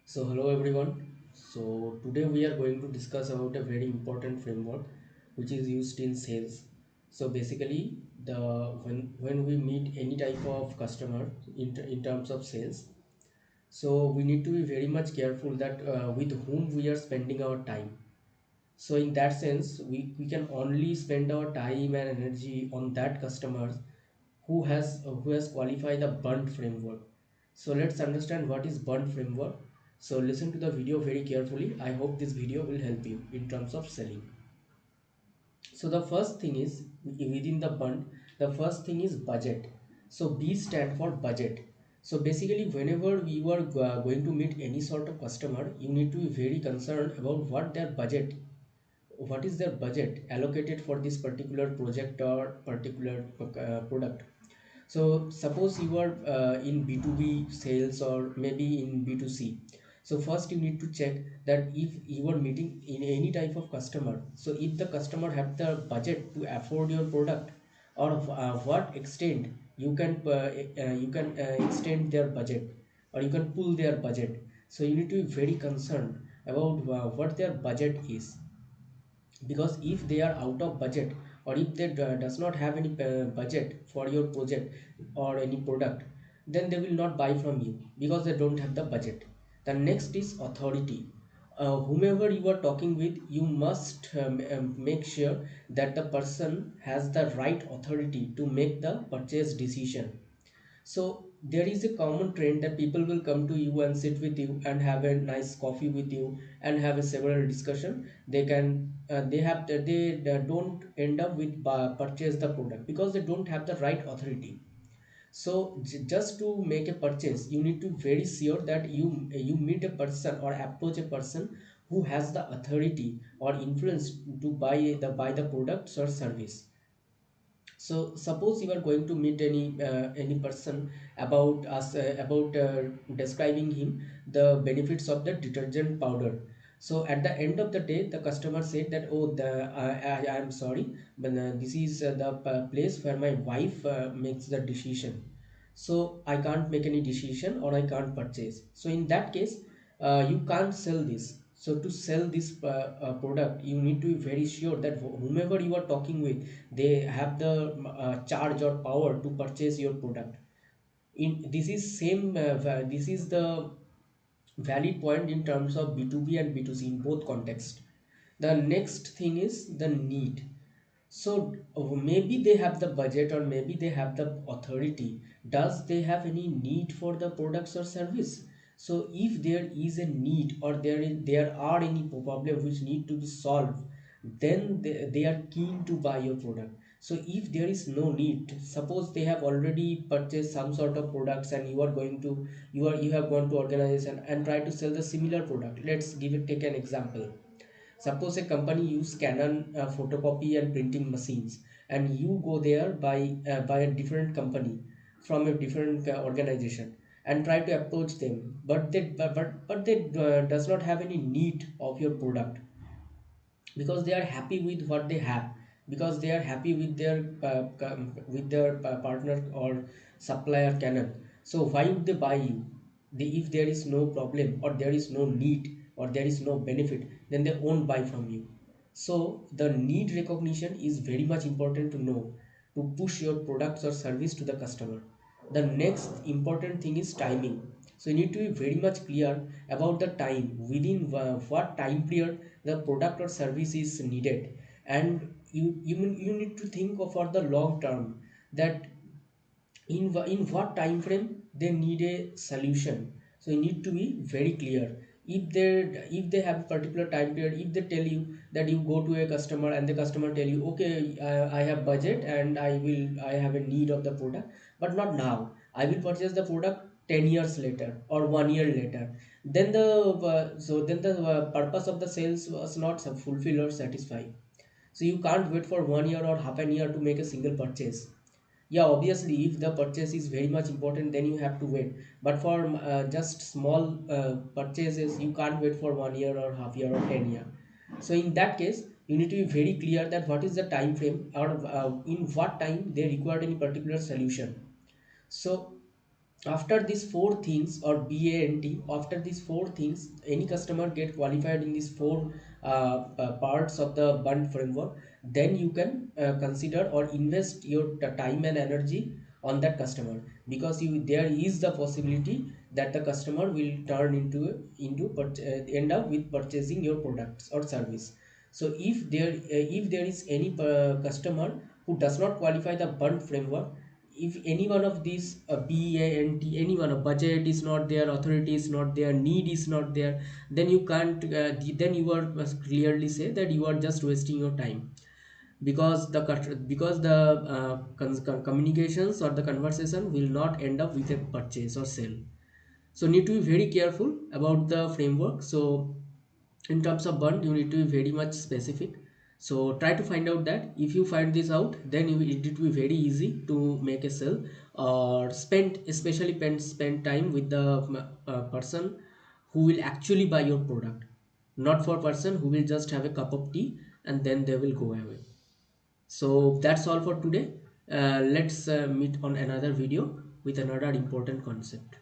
So hello everyone. So today we are going to discuss about a very important framework which is used in sales. So basically the when we meet any type of customer in terms of sales, so we need to be very much careful that with whom we are spending our time. So in that sense we can only spend our time and energy on that customer who has qualified the BANT framework. So let's understand what is BANT framework. So listen to the video very carefully. I hope this video will help you in terms of selling. So the first thing is within the BANT, the first thing is budget. So B stand for budget. So basically whenever we were going to meet any sort of customer, you need to be very concerned about what is their budget allocated for this particular project or particular product. So suppose you are in B2B sales or maybe in B2C. So first you need to check that if you are meeting in any type of customer, so if the customer have the budget to afford your product, or what extent you can extend their budget, or you can pull their budget. So you need to be very concerned about what their budget is, because if they are out of budget, or if they does not have any budget for your project or any product, then they will not buy from you because they don't have the budget. The next is authority. Whomever you are talking with, you must make sure that the person has the right authority to make the purchase decision. So there is a common trend that people will come to you and sit with you and have a nice coffee with you and have a several discussion. They don't end up with purchase the product because they don't have the right authority. So just to make a purchase, you need to very sure that you meet a person or approach a person who has the authority or influence to buy the products or service. So suppose you are going to meet any person about describing him the benefits of the detergent powder. So at the end of the day, the customer said that, oh, I am sorry, but this is the place where my wife makes the decision. So I can't make any decision or I can't purchase. So in that case, you can't sell this. So to sell this product, you need to be very sure that whomever you are talking with, they have the charge or power to purchase your product. In this is the valid point in terms of B2B and B2C in both contexts. The next thing is the need. So maybe they have the budget or maybe they have the authority. Does they have any need for the products or service? So if there is a need, or there are any problem which need to be solved, then they are keen to buy your product. So if there is no need, suppose they have already purchased some sort of products and you have gone to organization and try to sell the similar product. Let's take an example. Suppose a company use Canon photocopy and printing machines, and you go there by a different company from a different organization and try to approach them, but they does not have any need of your product, because they are happy with what they have, because they are happy with their partner or supplier Canon. So why would they buy you? If there is no problem or there is no need or there is no benefit, then they won't buy from you. So the need recognition is very much important to know, to push your products or service to the customer. The next important thing is timing. So you need to be very much clear about the time, within what time period the product or service is needed. And you need to think of for the long term, that in what time frame they need a solution. So you need to be very clear. If they have a particular time period, if they tell you that you go to a customer and the customer tell you, okay, I have budget and I have a need of the product, but not now, I will purchase the product 10 years later or 1 year later, then the purpose of the sales was not fulfilled or satisfied. So you can't wait for 1 year or half an year to make a single purchase. Yeah, obviously if the purchase is very much important, then you have to wait. But for just small purchases, you can't wait for 1 year or half year or 10 year. So in that case, you need to be very clear that what is the time frame, or in what time they require any particular solution. So After these four things, or BANT, after these four things, any customer get qualified in these four parts of the BANT framework, then you can consider or invest your time and energy on that customer, because there is the possibility that the customer will turn end up with purchasing your products or service. So if there is any customer who does not qualify the BANT framework, if any one of these BANT, any one of budget is not there, authority is not there, need is not there, then you can't then you are must clearly say that you are just wasting your time, because the communications or the conversation will not end up with a purchase or sale. So need to be very careful about the framework. So in terms of burn, you need to be very much specific. So try to find out that. If you find this out, then it will be very easy to make a sale, or spend time with the person who will actually buy your product, not for person who will just have a cup of tea and then they will go away. So that's all for today. Let's meet on another video with another important concept.